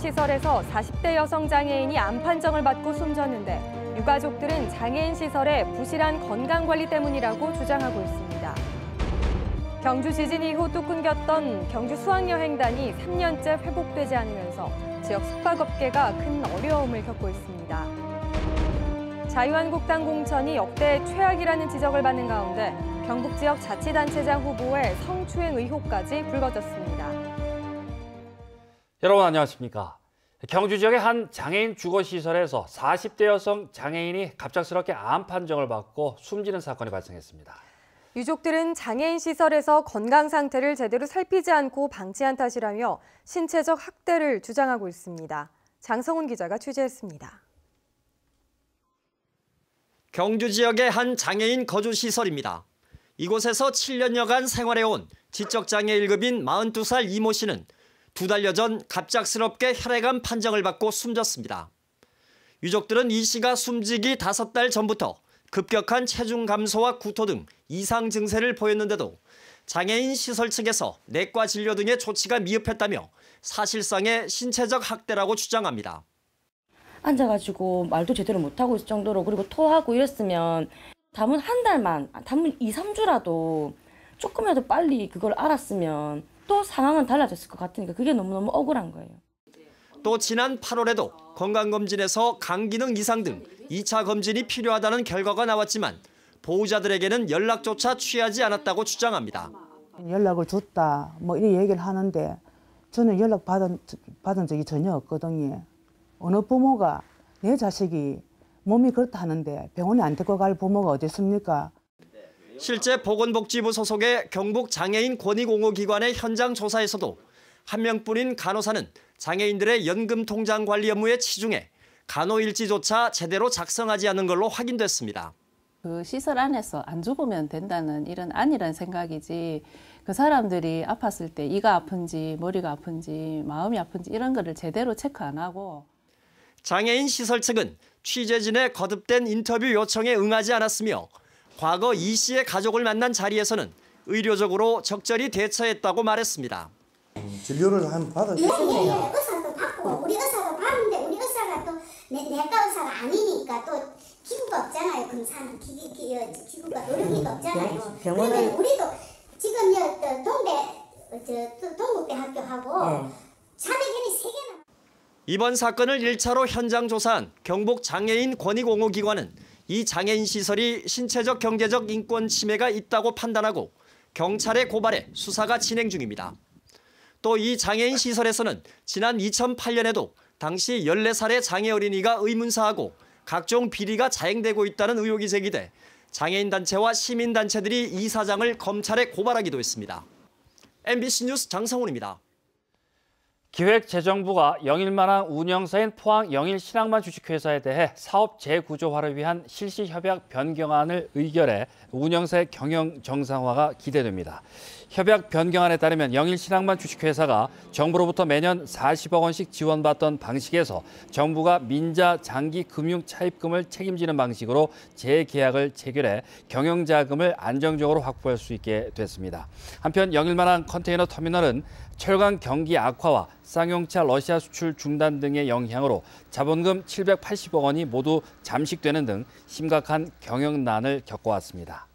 시설에서 40대 여성 장애인이 암 판정을 받고 숨졌는데 유가족들은 장애인 시설의 부실한 건강관리 때문이라고 주장하고 있습니다. 경주 지진 이후 또 끊겼던 경주 수학여행단이 3년째 회복되지 않으면서 지역 숙박업계가 큰 어려움을 겪고 있습니다. 자유한국당 공천이 역대 최악이라는 지적을 받는 가운데 경북 지역 자치단체장 후보의 성추행 의혹까지 불거졌습니다. 여러분 안녕하십니까? 경주 지역의 한 장애인 주거시설에서 40대 여성 장애인이 갑작스럽게 암 판정을 받고 숨지는 사건이 발생했습니다. 유족들은 장애인 시설에서 건강 상태를 제대로 살피지 않고 방치한 탓이라며 신체적 학대를 주장하고 있습니다. 장성훈 기자가 취재했습니다. 경주 지역의 한 장애인 거주시설입니다. 이곳에서 7년여간 생활해온 지적장애 1급인 42살 이모 씨는 2달여 전 갑작스럽게 혈액암 판정을 받고 숨졌습니다. 유족들은 이 씨가 숨지기 5달 전부터 급격한 체중 감소와 구토 등 이상 증세를 보였는데도 장애인 시설 측에서 내과 진료 등의 조치가 미흡했다며 사실상의 신체적 학대라고 주장합니다. 앉아가지고 말도 제대로 못하고 있을 정도로, 그리고 토하고 이랬으면 담은 한 달만, 담은 2, 3주라도 조금이라도 빨리 그걸 알았으면 또 상황은 달라졌을 것 같으니까 그게 너무너무 억울한 거예요. 또 지난 8월에도 건강검진에서 간기능 이상 등 2차 검진이 필요하다는 결과가 나왔지만 보호자들에게는 연락조차 취하지 않았다고 주장합니다. 연락을 줬다 이런 얘기를 하는데 저는 연락 받은 적이 전혀 없거든요. 어느 부모가 내 자식이 몸이 그렇다 하는데 병원에 안 데리고 갈 부모가 어디 있습니까? 실제 보건복지부 소속의 경북장애인권익옹호기관의 현장 조사에서도 한 명뿐인 간호사는 장애인들의 연금 통장 관리 업무에 치중해 간호일지조차 제대로 작성하지 않은 걸로 확인됐습니다. 그 시설 안에서 안 죽으면 된다는 이런 아니란 생각이지, 그 사람들이 아팠을 때 이가 아픈지 머리가 아픈지 마음이 아픈지 이런 거를 제대로 체크 안 하고. 장애인 시설 측은 취재진의 거듭된 인터뷰 요청에 응하지 않았으며 과거 이 씨의 가족을 만난 자리에서는 의료적으로 적절히 대처했다고 말했습니다. 진료를 한번 받았어요. 의사도 받고 우리 의사도 봤는데 우리 의사가 또 내과 의사가 아니니까 또 기구가 없잖아요. 검사는 기구가 의료기가 없잖아요. 그러면 우리도 지금 동국대학교하고 자대견이 3개나. 이번 사건을 1차로 현장 조사한 경북장애인권익옹호기관은 이 장애인 시설이 신체적 경제적 인권 침해가 있다고 판단하고 경찰에 고발해 수사가 진행 중입니다. 또 이 장애인 시설에서는 지난 2008년에도 당시 14살의 장애 어린이가 의문사하고 각종 비리가 자행되고 있다는 의혹이 제기돼 장애인 단체와 시민 단체들이 이 사장을 검찰에 고발하기도 했습니다. MBC 뉴스 장성훈입니다. 기획재정부가 영일만한 운영사인 포항 영일신앙만 주식회사에 대해 사업 재구조화를 위한 실시협약 변경안을 의결해 운영사의 경영 정상화가 기대됩니다. 협약 변경안에 따르면 영일신앙만 주식회사가 정부로부터 매년 40억 원씩 지원받던 방식에서 정부가 민자 장기 금융 차입금을 책임지는 방식으로 재계약을 체결해 경영자금을 안정적으로 확보할 수 있게 됐습니다. 한편 영일만한 컨테이너 터미널은 철강 경기 악화와 쌍용차 러시아 수출 중단 등의 영향으로 자본금 780억 원이 모두 잠식되는 등 심각한 경영난을 겪어왔습니다.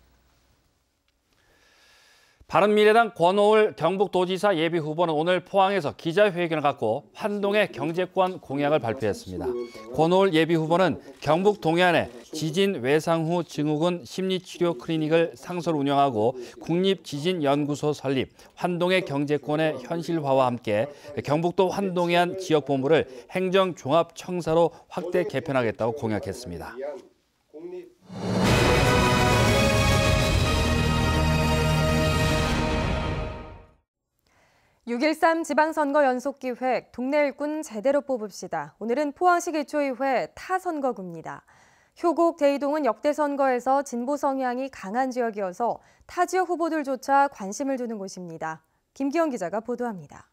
바른미래당 권오을 경북도지사 예비후보는 오늘 포항에서 기자회견을 갖고 환동의 경제권 공약을 발표했습니다. 권오을 예비후보는 경북 동해안에 지진 외상 후 증후군 심리치료 클리닉을 상설 운영하고 국립지진연구소 설립, 환동의 경제권의 현실화와 함께 경북도 환동해안 지역본부를 행정종합청사로 확대 개편하겠다고 공약했습니다. 6.13 지방선거 연속기획 동네 일꾼 제대로 뽑읍시다. 오늘은 포항시 기초의회 타선거구입니다. 효곡 대이동은 역대 선거에서 진보 성향이 강한 지역이어서 타 지역 후보들조차 관심을 두는 곳입니다. 김기영 기자가 보도합니다.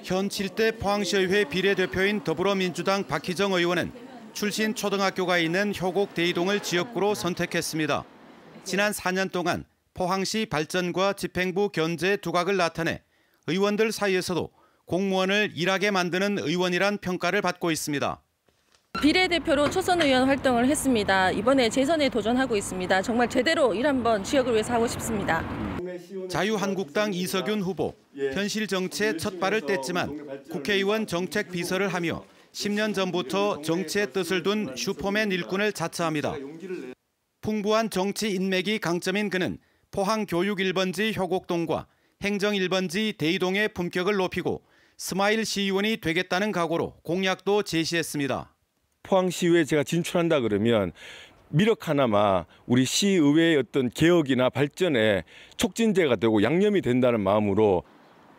현 7대 포항시의회 비례대표인 더불어민주당 박희정 의원은 출신 초등학교가 있는 효곡 대이동을 지역구로 선택했습니다. 지난 4년 동안 포항시 발전과 집행부 견제 두각을 나타내 의원들 사이에서도 공무원을 일하게 만드는 의원이란 평가를 받고 있습니다. 비례대표로 초선 의원 활동을 했습니다. 이번에 재선에 도전하고 있습니다. 정말 제대로 일 한번 지역을 위해서 하고 싶습니다. 자유한국당 이석윤 후보, 현실 정치에 첫 발을 뗐지만 국회의원 정책 비서를 하며 10년 전부터 정치의 뜻을 둔 슈퍼맨 일꾼을 자처합니다. 풍부한 정치 인맥이 강점인 그는 포항 교육 1번지 효곡동과 행정 1번지 대이동의 품격을 높이고 스마일 시의원이 되겠다는 각오로 공약도 제시했습니다. 포항시의회에 제가 진출한다 그러면 미력 하나마 우리 시의회의 어떤 개혁이나 발전에 촉진제가 되고 양념이 된다는 마음으로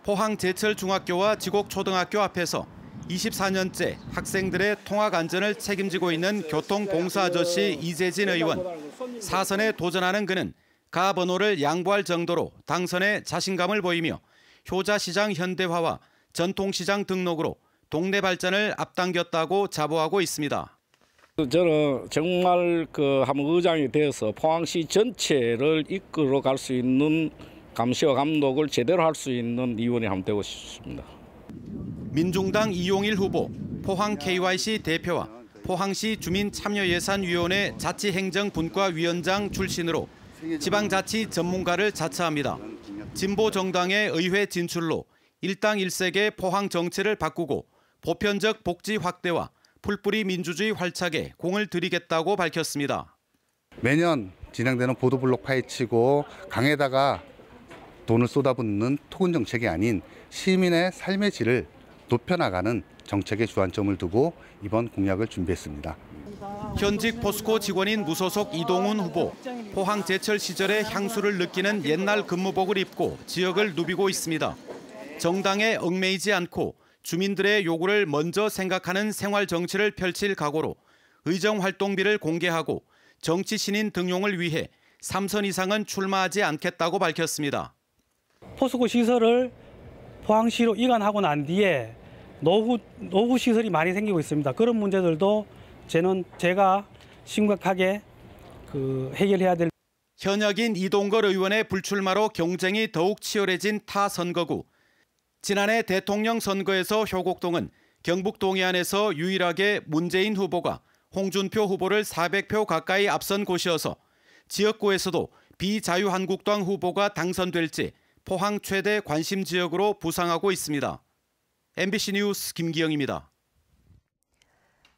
포항 제철중학교와 지곡초등학교 앞에서 24년째 학생들의 통학 안전을 책임지고 있는 교통봉사 아저씨 이재진 의원. 사선에 도전하는 그는 가 번호를 양보할 정도로 당선에 자신감을 보이며 효자시장 현대화와 전통시장 등록으로 동네 발전을 앞당겼다고 자부하고 있습니다. 저는 정말 한번 의장이 되어서 포항시 전체를 이끌어 갈 수 있는 감시와 감독을 제대로 할 수 있는 의원이 한번 되고 싶습니다. 민중당 이용일 후보, 포항 KYC 대표와 포항시 주민참여예산위원회 자치행정분과위원장 출신으로 지방자치 전문가를 자처합니다. 진보정당의 의회 진출로 일당 일색의 포항 정치를 바꾸고 보편적 복지 확대와 풀뿌리 민주주의 활착에 공을 들이겠다고 밝혔습니다. 매년 진행되는 보도블록 파헤치고 강에다가 돈을 쏟아붓는 토군 정책이 아닌 시민의 삶의 질을 높여나가는 정책의 주안점을 두고 이번 공약을 준비했습니다. 현직 포스코 직원인 무소속 이동훈 후보, 포항 제철 시절의 향수를 느끼는 옛날 근무복을 입고 지역을 누비고 있습니다. 정당에 얽매이지 않고 주민들의 요구를 먼저 생각하는 생활 정치를 펼칠 각오로 의정 활동비를 공개하고 정치 신인 등용을 위해 3선 이상은 출마하지 않겠다고 밝혔습니다. 포스코 시설을 포항시로 이관하고 난 뒤에 노후 시설이 많이 생기고 있습니다. 그런 문제들도 제가 심각하게 해결해야 될. 현역인 이동걸 의원의 불출마로 경쟁이 더욱 치열해진 타 선거구. 지난해 대통령 선거에서 효곡동은 경북 동해안에서 유일하게 문재인 후보가 홍준표 후보를 400표 가까이 앞선 곳이어서 지역구에서도 비자유한국당 후보가 당선될지 포항 최대 관심 지역으로 부상하고 있습니다. MBC 뉴스 김기영입니다.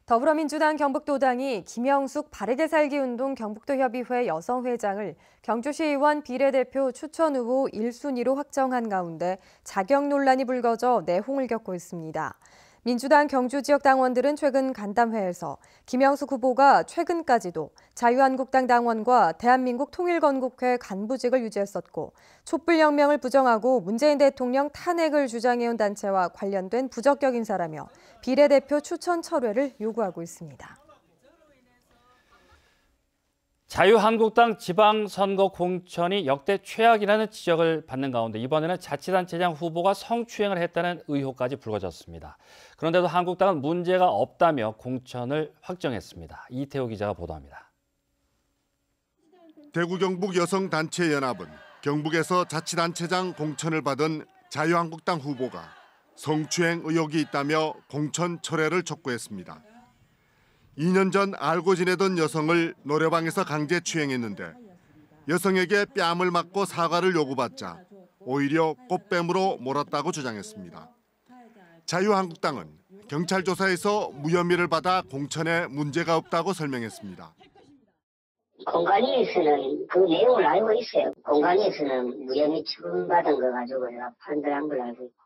더불어민주당 경북도당이 김영숙 바르게 살기 운동 경북도협의회 여성회장을 경주시의원 비례대표 추천 후보 1순위로 확정한 가운데 자격 논란이 불거져 내홍을 겪고 있습니다. 민주당 경주 지역 당원들은 최근 간담회에서 김영숙 후보가 최근까지도 자유한국당 당원과 대한민국 통일건국회 간부직을 유지했었고 촛불혁명을 부정하고 문재인 대통령 탄핵을 주장해온 단체와 관련된 부적격 인사라며 비례대표 추천 철회를 요구하고 있습니다. 자유한국당 지방선거 공천이 역대 최악이라는 지적을 받는 가운데 이번에는 자치단체장 후보가 성추행을 했다는 의혹까지 불거졌습니다. 그런데도 한국당은 문제가 없다며 공천을 확정했습니다. 이태호 기자가 보도합니다. 대구 경북 여성단체연합은 경북에서 자치단체장 공천을 받은 자유한국당 후보가 성추행 의혹이 있다며 공천 철회를 촉구했습니다. 2년 전 알고 지내던 여성을 노래방에서 강제 추행했는데 여성에게 뺨을 맞고 사과를 요구받자 오히려 꽃뱀으로 몰았다고 주장했습니다. 자유한국당은 경찰 조사에서 무혐의를 받아 공천에 문제가 없다고 설명했습니다. 공관위에서는 그 내용을 알고 있어요. 공관위에서는 무혐의 처분받은 거 가지고 내가 판단한 걸 알고 있고.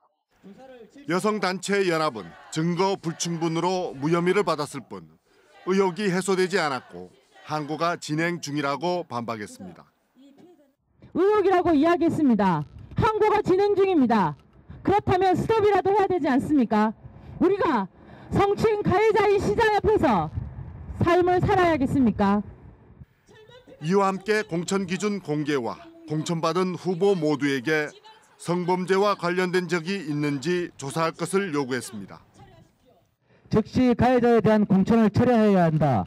여성단체 연합은 증거 불충분으로 무혐의를 받았을 뿐 의혹이 해소되지 않았고 항고가 진행 중이라고 반박했습니다. 의혹이라고 이야기했습니다. 항고가 진행 중입니다. 그렇다면 스톱이라도 해야 되지 않습니까? 우리가 성추행 가해자인 시장 앞에서 삶을 살아야겠습니까? 이와 함께 공천 기준 공개와 공천받은 후보 모두에게 성범죄와 관련된 적이 있는지 조사할 것을 요구했습니다. 즉시 가해자에 대한 공천을 철회해야 한다.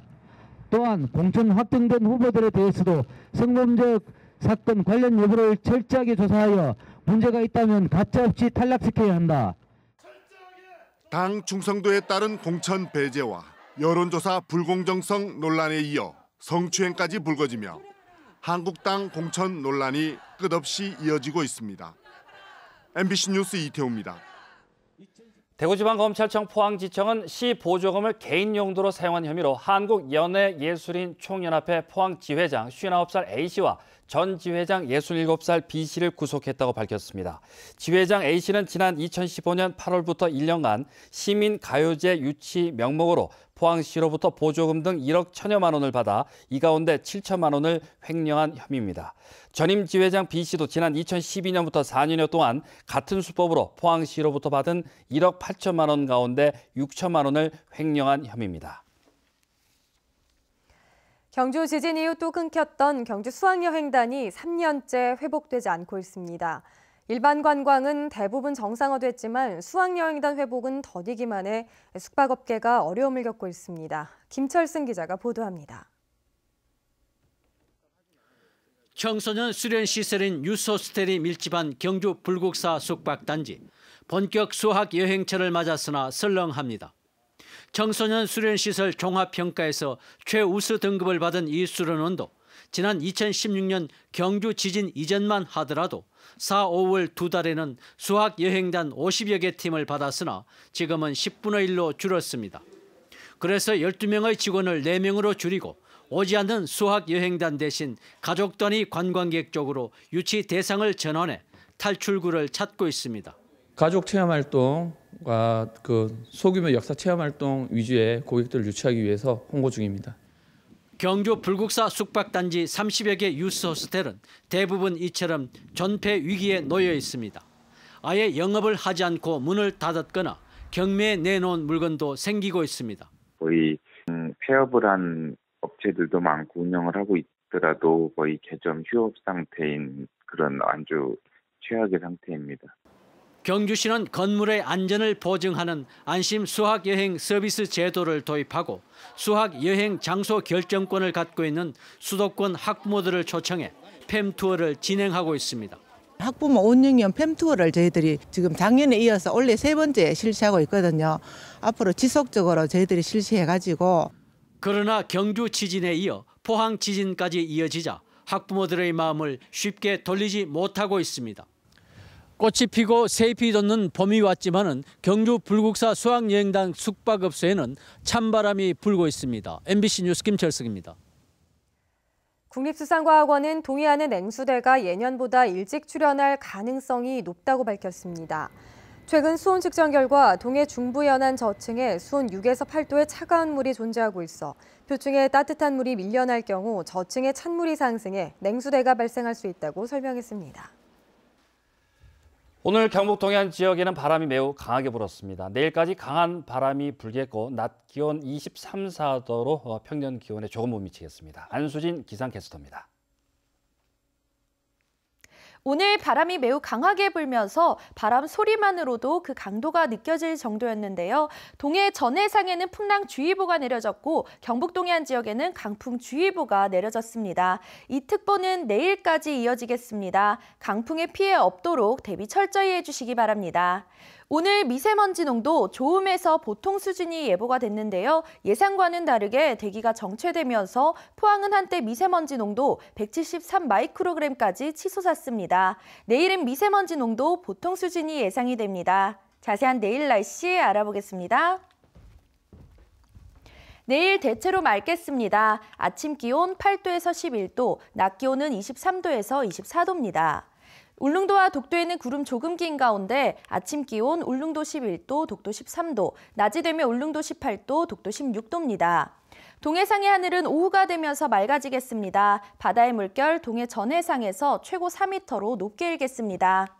또한 공천 확정된 후보들에 대해서도 성범죄 사건 관련 여부를 철저하게 조사하여 문제가 있다면 가차없이 탈락시켜야 한다. 당 충성도에 따른 공천 배제와 여론조사 불공정성 논란에 이어 성추행까지 불거지며 한국당 공천 논란이 끝없이 이어지고 있습니다. MBC 뉴스 이태호입니다. 대구지방검찰청 포항지청은 시 보조금을 개인 용도로 사용한 혐의로 한국연예예술인 총연합회 포항지회장 59살 A씨와 전 지회장 67살 B씨를 구속했다고 밝혔습니다. 지회장 A씨는 지난 2015년 8월부터 1년간 시민가요제 유치 명목으로 포항시로부터 보조금 등 1억 1천여만 원을 받아 이 가운데 7천만 원을 횡령한 혐의입니다. 전임 지회장 B씨도 지난 2012년부터 4년여 동안 같은 수법으로 포항시로부터 받은 1억 8천만 원 가운데 6천만 원을 횡령한 혐의입니다. 경주 지진 이후 또 끊겼던 경주 수학여행단이 3년째 회복되지 않고 있습니다. 일반 관광은 대부분 정상화됐지만 수학여행단 회복은 더디기만 해 숙박업계가 어려움을 겪고 있습니다. 김철승 기자가 보도합니다. 청소년 수련 시설인 유스호스텔이 밀집한 경주 불국사 숙박단지. 본격 수학여행철을 맞았으나 설렁합니다. 청소년 수련시설 종합평가에서 최우수 등급을 받은 이 수련원도 지난 2016년 경주 지진 이전만 하더라도 4, 5월 2달에는 수학여행단 50여 개 팀을 받았으나 지금은 10분의 1로 줄었습니다. 그래서 12명의 직원을 4명으로 줄이고 오지 않는 수학여행단 대신 가족 단위 관광객 쪽으로 유치 대상을 전환해 탈출구를 찾고 있습니다. 가족 체험 활동과 소규모 역사 체험 활동 위주의 고객들을 유치하기 위해서 홍보 중입니다. 경주 불국사 숙박단지 30여 개 유스호스텔은 대부분 이처럼 존폐 위기에 놓여 있습니다. 아예 영업을 하지 않고 문을 닫았거나 경매에 내놓은 물건도 생기고 있습니다. 거의 폐업을 한 업체들도 많고 운영을 하고 있더라도 거의 개점 휴업 상태인 그런 아주 최악의 상태입니다. 경주시는 건물의 안전을 보증하는 안심 수학여행 서비스 제도를 도입하고 수학여행 장소 결정권을 갖고 있는 수도권 학부모들을 초청해 팸투어를 진행하고 있습니다. 학부모 운영형 팸투어를 저희들이 지금 작년에 이어서 올해 3번째 실시하고 있거든요. 앞으로 지속적으로 저희들이 실시해가지고. 그러나 경주 지진에 이어 포항 지진까지 이어지자 학부모들의 마음을 쉽게 돌리지 못하고 있습니다. 꽃이 피고 새잎이 돋는 봄이 왔지만은 경주 불국사 수학여행단 숙박업소에는 찬바람이 불고 있습니다. MBC 뉴스 김철승입니다. 국립수산과학원은 동해안의 냉수대가 예년보다 일찍 출현할 가능성이 높다고 밝혔습니다. 최근 수온 측정 결과 동해 중부 연안 저층에 수온 6에서 8도의 차가운 물이 존재하고 있어 표층에 따뜻한 물이 밀려날 경우 저층의 찬물이 상승해 냉수대가 발생할 수 있다고 설명했습니다. 오늘 경북 동해안 지역에는 바람이 매우 강하게 불었습니다. 내일까지 강한 바람이 불겠고 낮 기온 23, 4도로 평년 기온에 조금 못 미치겠습니다. 안수진 기상캐스터입니다. 오늘 바람이 매우 강하게 불면서 바람 소리만으로도 그 강도가 느껴질 정도였는데요. 동해 전해상에는 풍랑주의보가 내려졌고 경북 동해안 지역에는 강풍주의보가 내려졌습니다. 이 특보는 내일까지 이어지겠습니다. 강풍에 피해 없도록 대비 철저히 해주시기 바랍니다. 오늘 미세먼지 농도 좋음에서 보통 수준이 예보가 됐는데요. 예상과는 다르게 대기가 정체되면서 포항은 한때 미세먼지 농도 173 마이크로그램까지 치솟았습니다. 내일은 미세먼지 농도 보통 수준이 예상이 됩니다. 자세한 내일 날씨 알아보겠습니다. 내일 대체로 맑겠습니다. 아침 기온 8도에서 11도, 낮 기온은 23도에서 24도입니다. 울릉도와 독도에는 구름 조금 낀 가운데 아침 기온 울릉도 11도, 독도 13도, 낮이 되면 울릉도 18도, 독도 16도입니다. 동해상의 하늘은 오후가 되면서 맑아지겠습니다. 바다의 물결 동해 전해상에서 최고 4m로 높게 일겠습니다.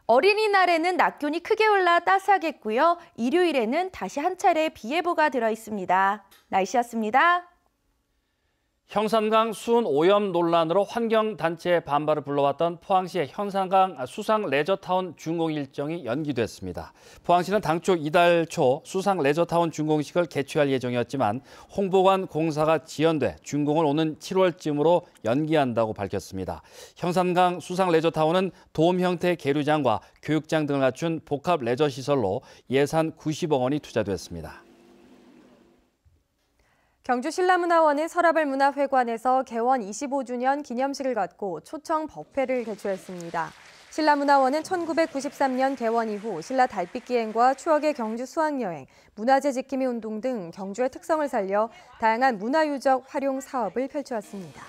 어린이날에는 낮 기온이 크게 올라 따스하겠고요. 일요일에는 다시 한 차례 비 예보가 들어 있습니다. 날씨였습니다. 형산강 수은 오염 논란으로 환경단체의 반발을 불러왔던 포항시의 형산강 수상 레저타운 준공 일정이 연기됐습니다. 포항시는 당초 이달 초 수상 레저타운 준공식을 개최할 예정이었지만 홍보관 공사가 지연돼 준공을 오는 7월쯤으로 연기한다고 밝혔습니다. 형산강 수상 레저타운은 돔 형태의 계류장과 교육장 등을 갖춘 복합 레저시설로 예산 90억 원이 투자됐습니다. 경주 신라문화원은 서라벌 문화회관에서 개원 25주년 기념식을 갖고 초청 법회를 개최했습니다. 신라문화원은 1993년 개원 이후 신라 달빛기행과 추억의 경주 수학여행, 문화재 지킴이 운동 등 경주의 특성을 살려 다양한 문화유적 활용 사업을 펼쳐왔습니다.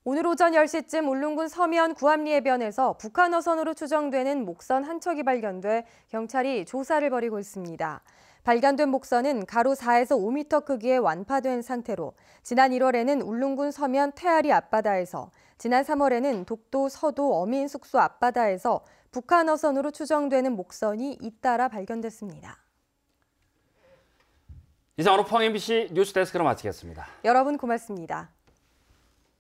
오늘 오전 10시쯤 울릉군 서면 구암리 해변에서 북한 어선으로 추정되는 목선 한 척이 발견돼 경찰이 조사를 벌이고 있습니다. 발견된 목선은 가로 4에서 5m 크기의 완파된 상태로 지난 1월에는 울릉군 서면 태아리 앞바다에서, 지난 3월에는 독도 서도 어민 숙소 앞바다에서 북한 어선으로 추정되는 목선이 잇따라 발견됐습니다. 이상으로 포항 MBC 뉴스데스크를 마치겠습니다. 여러분 고맙습니다.